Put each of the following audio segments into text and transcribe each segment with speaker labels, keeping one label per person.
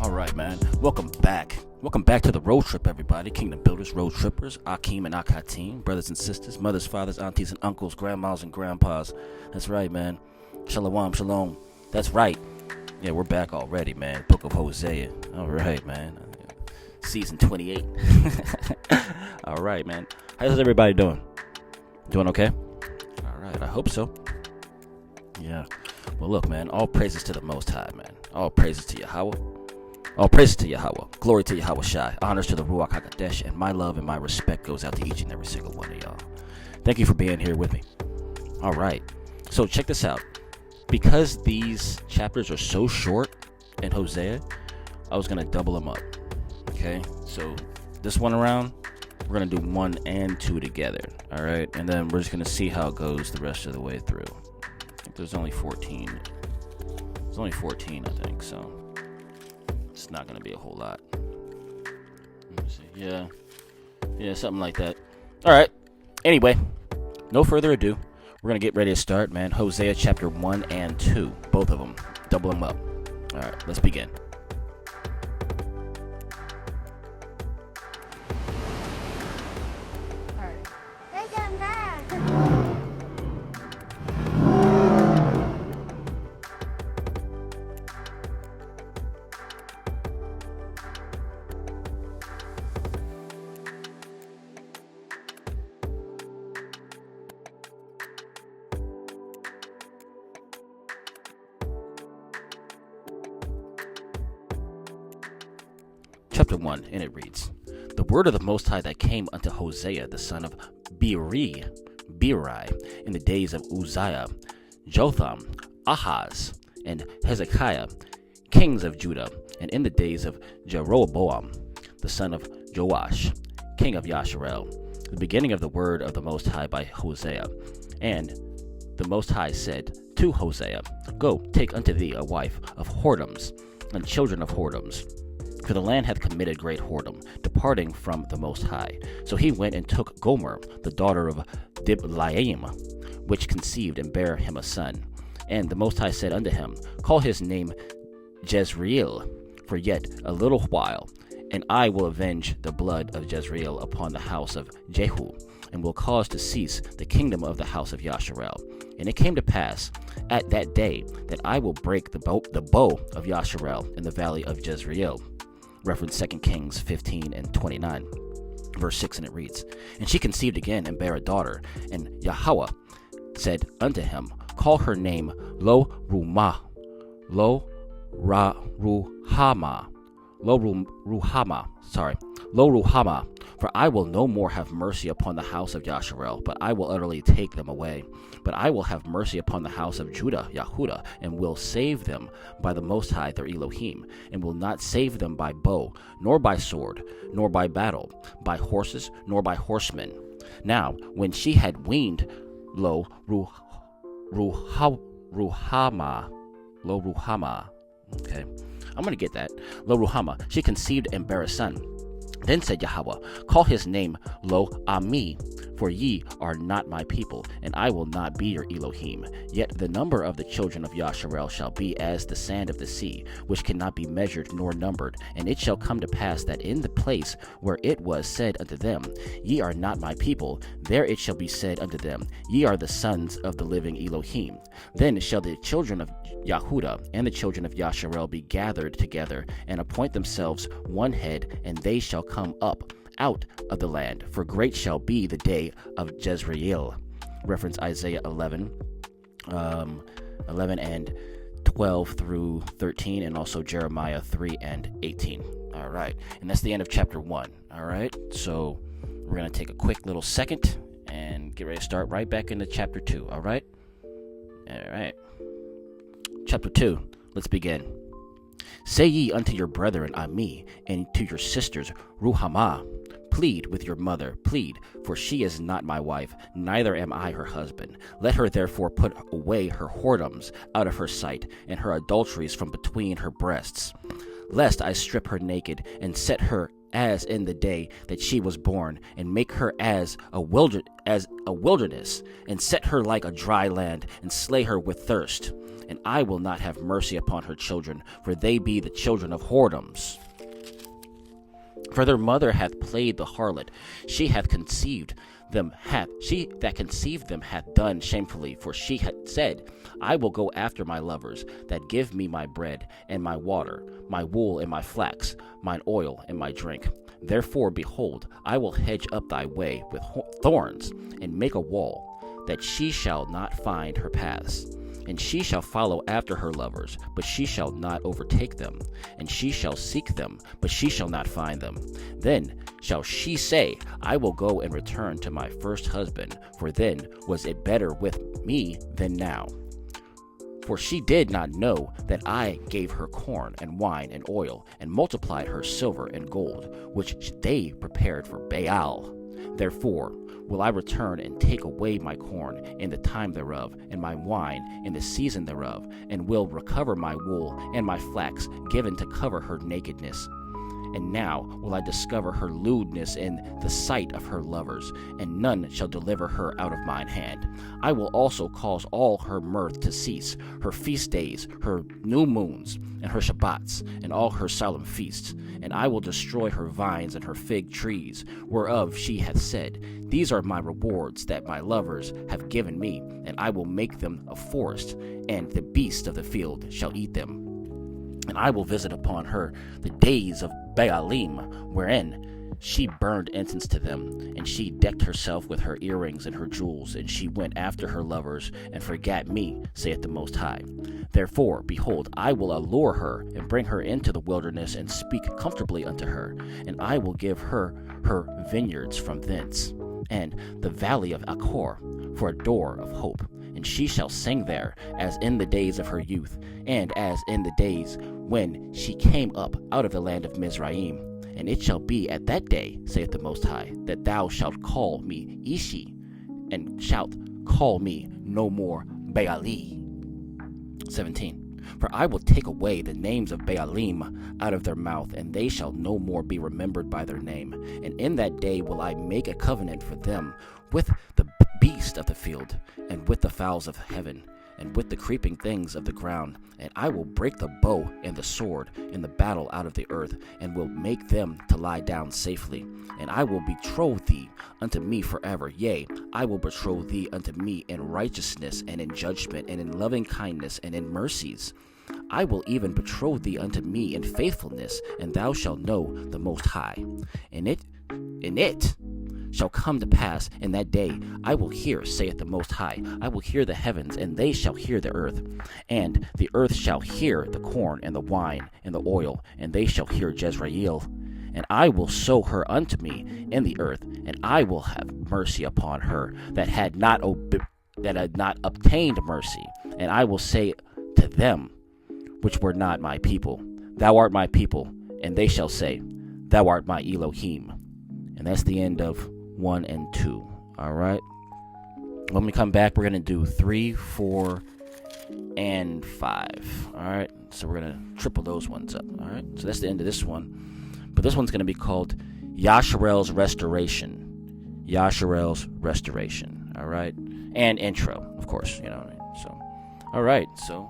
Speaker 1: All right, man. Welcome back. Welcome back to the road trip, everybody. Kingdom Builders, Road Trippers, Akeem and Akatim, brothers and sisters, mothers, fathers, aunties and uncles, grandmas and grandpas. That's right, man. Shalom, shalom. That's right. Yeah, we're back already, man. Book of Hosea. All right, man. Season 28. All right, man. How's everybody doing? Doing okay? All right, I hope so. Yeah. Well, look, man. All praises to the Most High, man. All praises to Yahweh. All praises to Yahweh. Glory to Yahweh Shai. Honors to the Ruach HaKodesh. And my love and my respect goes out to each and every single one of y'all. Thank you for being here with me. All right. So check this out. Because these chapters are so short in Hosea, I was going to double them up. Okay? So this one around, we're going to do 1 and 2 together. All right? And then we're just going to see how it goes the rest of the way through. I think there's only 14. There's only 14, I think, so it's not going to be a whole lot. Let me see. Yeah, something like that. All right. Anyway, no further ado. We're going to get ready to start, man. Hosea chapter 1 and 2. Both of them. Double them up. All right, let's begin. Chapter 1, and it reads, The word of the Most High that came unto Hosea, the son of Beeri, in the days of Uzziah, Jotham, Ahaz, and Hezekiah, kings of Judah, and in the days of Jeroboam, the son of Joash, king of Yahsher'al, the beginning of the word of the Most High by Hosea. And the Most High said to Hosea, Go, take unto thee a wife of whoredoms, and children of whoredoms. For the land hath committed great whoredom, departing from the Most High. So he went and took Gomer, the daughter of Diblaim, which conceived and bare him a son. And the Most High said unto him, Call his name Jezreel, for yet a little while, and I will avenge the blood of Jezreel upon the house of Jehu, and will cause to cease the kingdom of the house of Yahsher'al. And it came to pass at that day that I will break the bow of Yahsher'al in the valley of Jezreel. Reference 2 Kings 15 and 29, verse 6, and it reads, And she conceived again and bare a daughter, and Yahweh said unto him, Call her name Lo-Ruhamah, for I will no more have mercy upon the house of Yahsher'al, but I will utterly take them away. But I will have mercy upon the house of Judah, Yahudah, and will save them by the Most High their Elohim, and will not save them by bow, nor by sword, nor by battle, by horses, nor by horsemen. Now, when she had weaned Lo-Ruhamah, okay, I'm going to get that, Lo-Ruhamah, she conceived and bare a son. Then said Yahweh, Call his name Lo-Ami, for ye are not my people, and I will not be your Elohim. Yet the number of the children of Yahsher'al shall be as the sand of the sea, which cannot be measured nor numbered. And it shall come to pass that in the place where it was said unto them, Ye are not my people, there it shall be said unto them, Ye are the sons of the living Elohim. Then shall the children of Yahudah and the children of Yahsher'al be gathered together, and appoint themselves one head, and they shall come up out of the land, for great shall be the day of Jezreel. Reference Isaiah 11 and 12 through 13, and also Jeremiah 3 and 18. All right, and that's the end of chapter 1. All right, so we're going to take a quick little second and get ready to start right back into chapter 2. All right. Chapter 2, let's begin. Say ye unto your brethren Ami, and to your sisters Ruhamah, Plead with your mother, plead, for she is not my wife, neither am I her husband. Let her therefore put away her whoredoms out of her sight, and her adulteries from between her breasts, lest I strip her naked, and set her as in the day that she was born, and make her as a wilderness, and set her like a dry land, and slay her with thirst. And I will not have mercy upon her children, for they be the children of whoredoms. For their mother hath played the harlot, she that conceived them hath done shamefully, for she had said, I will go after my lovers that give me my bread and my water, my wool and my flax, mine oil and my drink. Therefore, behold, I will hedge up thy way with thorns, and make a wall, that she shall not find her paths. And she shall follow after her lovers, but she shall not overtake them. And she shall seek them, but she shall not find them. Then shall she say, I will go and return to my first husband, for then was it better with me than now. For she did not know that I gave her corn and wine and oil, and multiplied her silver and gold, which they prepared for Baal. Therefore will I return and take away my corn in the time thereof, and my wine in the season thereof, and will recover my wool and my flax given to cover her nakedness. And now will I discover her lewdness in the sight of her lovers, and none shall deliver her out of mine hand. I will also cause all her mirth to cease, her feast days, her new moons, and her Shabbats, and all her solemn feasts. And I will destroy her vines and her fig trees, whereof she hath said, These are my rewards that my lovers have given me, and I will make them a forest, and the beasts of the field shall eat them. And I will visit upon her the days of Baalim, wherein she burned incense to them, and she decked herself with her earrings and her jewels, and she went after her lovers, and forgat me, saith the Most High. Therefore, behold, I will allure her, and bring her into the wilderness, and speak comfortably unto her, and I will give her her vineyards from thence, and the valley of Achor for a door of hope. And she shall sing there, as in the days of her youth, and as in the days when she came up out of the land of Mizraim. And it shall be at that day, saith the Most High, that thou shalt call me Ishi, and shalt call me no more Baali. 17. For I will take away the names of Baalim out of their mouth, and they shall no more be remembered by their name. And in that day will I make a covenant for them with the beast of the field, and with the fowls of heaven, and with the creeping things of the ground. And I will break the bow and the sword and the battle out of the earth, and will make them to lie down safely. And I will betroth thee unto me forever. Yea, I will betroth thee unto me in righteousness, and in judgment, and in loving kindness, and in mercies. I will even betroth thee unto me in faithfulness, and thou shalt know the Most High. And it shall come to pass in that day, I will hear, saith the Most High, I will hear the heavens, and they shall hear the earth. And the earth shall hear the corn, and the wine, and the oil, and they shall hear Jezreel. And I will sow her unto me in the earth, and I will have mercy upon her that had not obtained mercy. And I will say to them which were not my people, Thou art my people. And they shall say, Thou art my Elohim. And that's the end of 1 and 2. All right. When we come back, we're going to do 3, 4, and 5. All right. So we're going to triple those ones up. All right. So that's the end of this one. But this one's going to be called Yahsher'al's Restoration. Yahsher'al's Restoration. All right. And intro, of course. You know what I mean? So, all right. So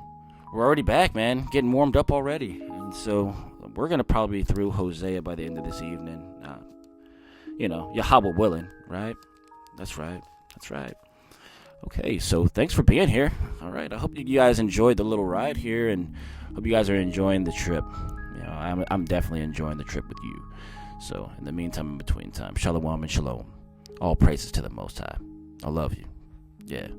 Speaker 1: we're already back, man. Getting warmed up already. And so we're going to probably be through Hosea by the end of this evening. Yahweh willing, right? That's right. Okay, so thanks for being here. All right, I hope you guys enjoyed the little ride here, and hope you guys are enjoying the trip. I'm definitely enjoying the trip with you. So in the meantime, in between time, shalom and shalom. All praises to the Most High. I love you. Yeah.